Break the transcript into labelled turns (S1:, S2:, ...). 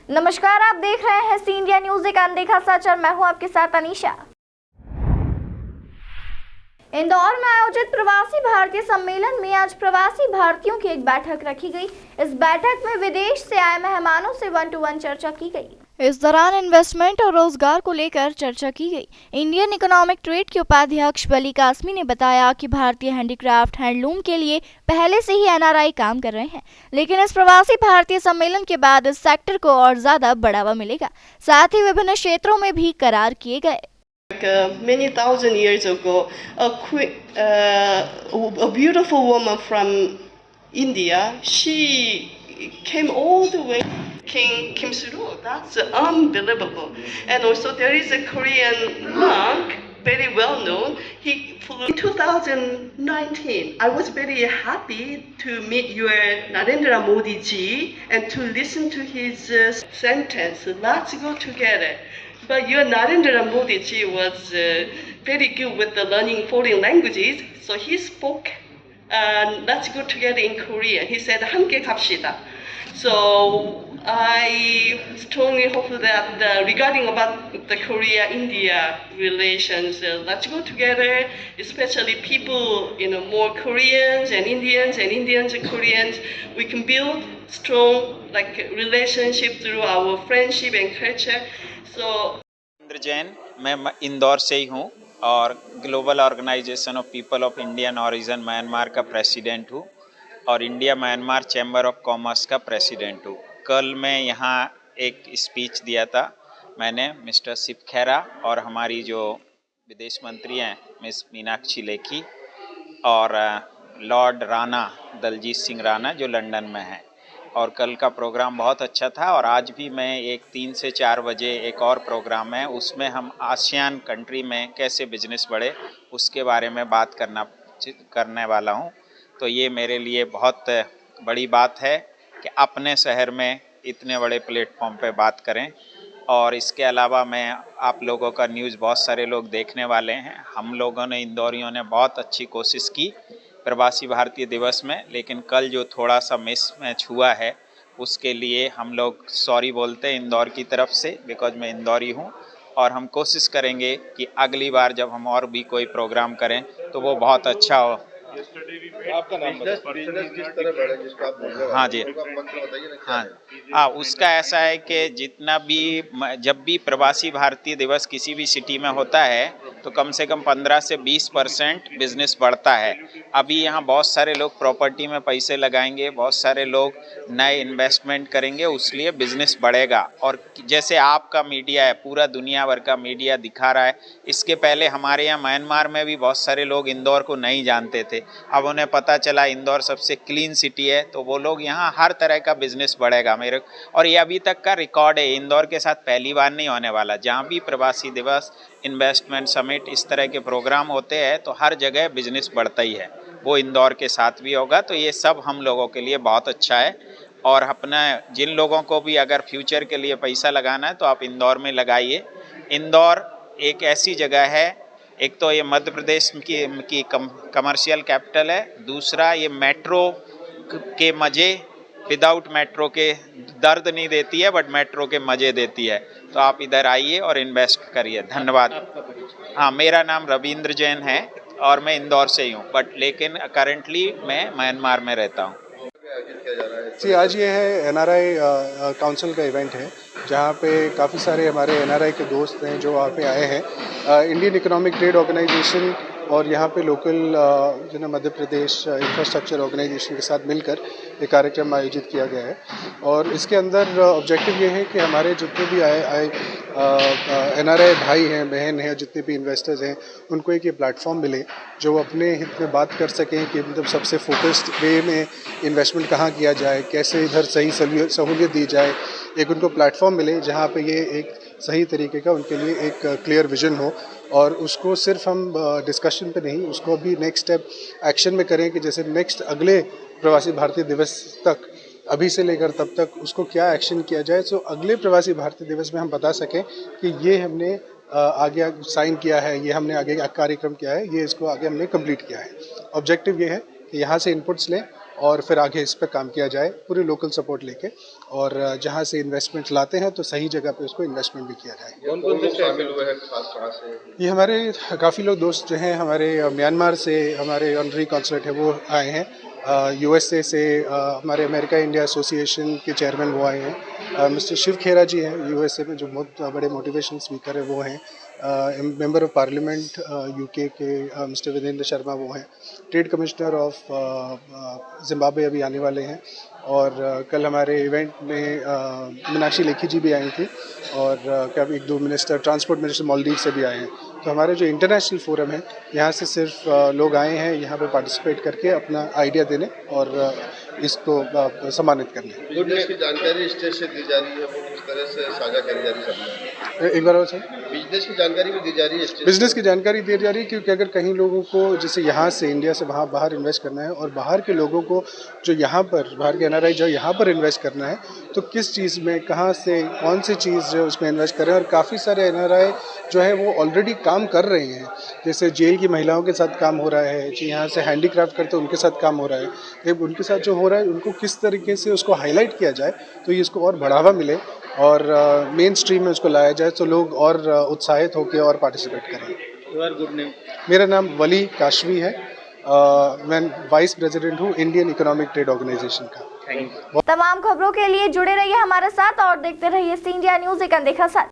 S1: नमस्कार, आप देख रहे हैं सी इंडिया न्यूज, एक अनदेखा सच, और मैं हूं आपके साथ अनीशा। इंदौर में आयोजित प्रवासी भारतीय सम्मेलन में आज प्रवासी भारतीयों की एक बैठक रखी गई। इस बैठक में विदेश से आए मेहमानों से 1-to-1 चर्चा की गई। इस दौरान इन्वेस्टमेंट और रोजगार को लेकर चर्चा की गई। इंडियन इकोनॉमिक ट्रेड के उपाध्यक्ष बली कासमी ने बताया कि भारतीय हैंडीक्राफ्ट हैंडलूम के लिए पहले से ही एनआरआई काम कर रहे हैं, लेकिन इस प्रवासी भारतीय सम्मेलन के बाद इस सेक्टर को और ज्यादा बढ़ावा मिलेगा। साथ ही विभिन्न क्षेत्रों में भी करार किए गए।
S2: Many thousand years ago, a beautiful woman from India, she came all the way. King Kim Soo-ru, that's unbelievable. And also there is a Korean monk, very well known. He flew in 2019. I was very happy to meet your Narendra Modi ji and to listen to his sentence. Let's go together. But your Narendra Modi ji was very good with the learning foreign languages, so he spoke, let's go together in Korea. He said, 함께 갑시다. So I strongly hope that regarding about the Korea-India relations, let's go together, especially people, more Koreans and Indians and Koreans. We can build strong relationship through our friendship and culture.
S3: Ravindra Jain, मैं इंदौर से ही हूँ और global organisation of people of Indian origin Myanmar का president हूँ और India Myanmar chamber of commerce का president हूँ। कल मैं यहाँ एक स्पीच दिया था, मैंने मिस्टर शिव खेरा और हमारी जो विदेश मंत्री हैं मिस मीनाक्षी लेखी और लॉर्ड राणा दलजीत सिंह राणा जो लंदन में हैं, और कल का प्रोग्राम बहुत अच्छा था। और आज भी मैं 3 से 4 बजे एक और प्रोग्राम है, उसमें हम आसियान कंट्री में कैसे बिजनेस बढ़े उसके बारे में बात करने वाला हूं। तो ये मेरे लिए बहुत बड़ी बात है कि अपने शहर में इतने बड़े प्लेटफॉर्म पे बात करें। और इसके अलावा मैं आप लोगों का न्यूज़ बहुत सारे लोग देखने वाले हैं। हम लोगों ने इंदौरियों ने बहुत अच्छी कोशिश की प्रवासी भारतीय दिवस में, लेकिन कल जो थोड़ा सा मिसमैच हुआ है उसके लिए हम लोग सॉरी बोलते हैं इंदौर की तरफ से, बिकॉज मैं इंदौरी हूँ। और हम कोशिश करेंगे कि अगली बार जब हम और भी कोई प्रोग्राम करें तो वो बहुत अच्छा हो।
S4: आपका नाम बिजनेस किस तरह बढ़े जिसका आप बोल रहे हो?
S3: हाँ जी, हाँ, उसका ऐसा है कि जितना भी जब भी प्रवासी भारतीय दिवस किसी भी सिटी में होता है तो कम से कम 15 से 20% बिजनेस बढ़ता है। अभी यहाँ बहुत सारे लोग प्रॉपर्टी में पैसे लगाएंगे, बहुत सारे लोग नए इन्वेस्टमेंट करेंगे, उसलिए बिजनेस बढ़ेगा। और जैसे आपका मीडिया है, पूरा दुनिया भर का मीडिया दिखा रहा है, इसके पहले हमारे यहाँ म्यांमार में भी बहुत सारे लोग इंदौर को नहीं जानते थे, अब उन्हें पता चला इंदौर सबसे क्लीन सिटी है, तो वो लोग यहाँ हर तरह का बिजनेस बढ़ेगा मेरे। और ये अभी तक का रिकॉर्ड है, इंदौर के साथ पहली बार नहीं होने वाला। जहाँ भी प्रवासी दिवस, इन्वेस्टमेंट समिट, इस तरह के प्रोग्राम होते हैं तो हर जगह बिजनेस बढ़ता ही है, वो इंदौर के साथ भी होगा। तो ये सब हम लोगों के लिए बहुत अच्छा है। और अपना जिन लोगों को भी अगर फ्यूचर के लिए पैसा लगाना है तो आप इंदौर में लगाइए। इंदौर एक ऐसी जगह है, एक तो ये मध्य प्रदेश की कमर्शियल कैपिटल है, दूसरा ये मेट्रो के मज़े, विदाउट मेट्रो के दर्द नहीं देती है बट मेट्रो के मज़े देती है। तो आप इधर आइए और इन्वेस्ट करिए। धन्यवाद। हाँ, मेरा नाम रविंद्र जैन है और मैं इंदौर से ही हूँ, बट लेकिन करेंटली मैं म्यांमार में रहता हूँ।
S4: जी, आज ये है एनआरआई काउंसिल का इवेंट है, जहाँ पे काफ़ी सारे हमारे एनआरआई के दोस्त हैं जो वहाँ पे आए हैं। इंडियन इकोनॉमिक ट्रेड ऑर्गेनाइजेशन और यहाँ पे लोकल जो ना मध्य प्रदेश इंफ्रास्ट्रक्चर ऑर्गेनाइजेशन के साथ मिलकर ये कार्यक्रम आयोजित किया गया है। और इसके अंदर ऑब्जेक्टिव ये है कि हमारे जितने भी आए एनआरआई भाई हैं, बहन हैं, जितने भी इन्वेस्टर्स हैं, उनको एक ये प्लेटफॉर्म मिले जो अपने हित में बात कर सकें कि मतलब सबसे फोकस्ड वे में इन्वेस्टमेंट कहाँ किया जाए, कैसे इधर सही सहूलियत दी जाए। एक उनको प्लेटफॉर्म मिले जहाँ पे ये एक सही तरीके का उनके लिए एक क्लियर विजन हो, और उसको सिर्फ हम डिस्कशन पे नहीं, उसको भी नेक्स्ट स्टेप एक्शन में करें कि जैसे नेक्स्ट अगले प्रवासी भारतीय दिवस तक, अभी से लेकर तब तक उसको क्या एक्शन किया जाए, तो अगले प्रवासी भारतीय दिवस में हम बता सकें कि ये हमने आगे साइन किया है, ये हमने आगे कार्यक्रम किया है, ये इसको आगे हमने कंप्लीट किया है। ऑब्जेक्टिव ये है कि यहाँ से इनपुट्स लें और फिर आगे इस पर काम किया जाए पूरे लोकल सपोर्ट लेके, और जहाँ से इन्वेस्टमेंट लाते हैं तो सही जगह पे उसको इन्वेस्टमेंट भी किया जाए।
S5: कौन कौन से शामिल हुए हैं, खास कहाँ से?
S4: ये हमारे काफ़ी लोग दोस्त जो हैं हमारे म्यांमार से, हमारे ऑनरी कॉन्सुलेट है वो आए हैं, यूएसए से हमारे अमेरिका इंडिया एसोसिएशन के चेयरमैन वो आए हैं, मिस्टर शिव खेरा जी हैं यूएसए में जो बहुत बड़े मोटिवेशन स्पीकर है वो हैं, मेंबर ऑफ पार्लियामेंट यूके के मिस्टर विजेंद्र शर्मा वो हैं, ट्रेड कमिश्नर ऑफ जिम्बाब्वे अभी आने वाले हैं, और कल हमारे इवेंट में मीनाक्षी लेखी जी भी आई थी, और कभी 1-2 मिनिस्टर, ट्रांसपोर्ट मिनिस्टर मालदीव से भी आए हैं। तो हमारे जो इंटरनेशनल फोरम है यहाँ से सिर्फ लोग आए हैं यहाँ पे पार्टिसिपेट करके अपना आइडिया देने और इसको सम्मानित करने।
S5: गुड न्यूज़ की जानकारी स्टेज से दी जा रही है, वो किस तरह से साझा करी जा रही है सबने?
S4: एक बार और सर।
S5: बिजनेस की जानकारी भी दी जा रही है,
S4: बिजनेस की जानकारी दी जा रही है, क्योंकि अगर कहीं लोगों को जैसे यहाँ से इंडिया से वहाँ बाहर इन्वेस्ट करना है, और बाहर के लोगों को जो यहाँ पर बाहर के एनआरआई जो यहाँ पर इन्वेस्ट करना है, तो किस चीज़ में, कहाँ से, कौन सी चीज़ जो उसमें इन्वेस्ट करें। और काफ़ी सारे एनआरआई जो है वो ऑलरेडी काम कर रहे हैं, जैसे जेल की महिलाओं के साथ काम हो रहा है जी, यहाँ से हैंडीक्राफ्ट करते उनके साथ काम हो रहा है। जब उनके साथ जो हो रहा है उनको किस तरीके से उसको हाईलाइट किया जाए तो ये इसको और बढ़ावा मिले और मेन स्ट्रीम में उसको लाया जाए, तो लोग और उत्साहित होकर और पार्टिसिपेट करें।
S5: Good name?
S4: मेरा नाम वली काशवी है, मैं वाइस प्रेसिडेंट हूँ इंडियन इकोनॉमिक ट्रेड ऑर्गेनाइजेशन का।
S1: तमाम खबरों के लिए जुड़े रहिए हमारे साथ और देखते रहिए सी इंडिया न्यूज़, एक अनदेखा साथ।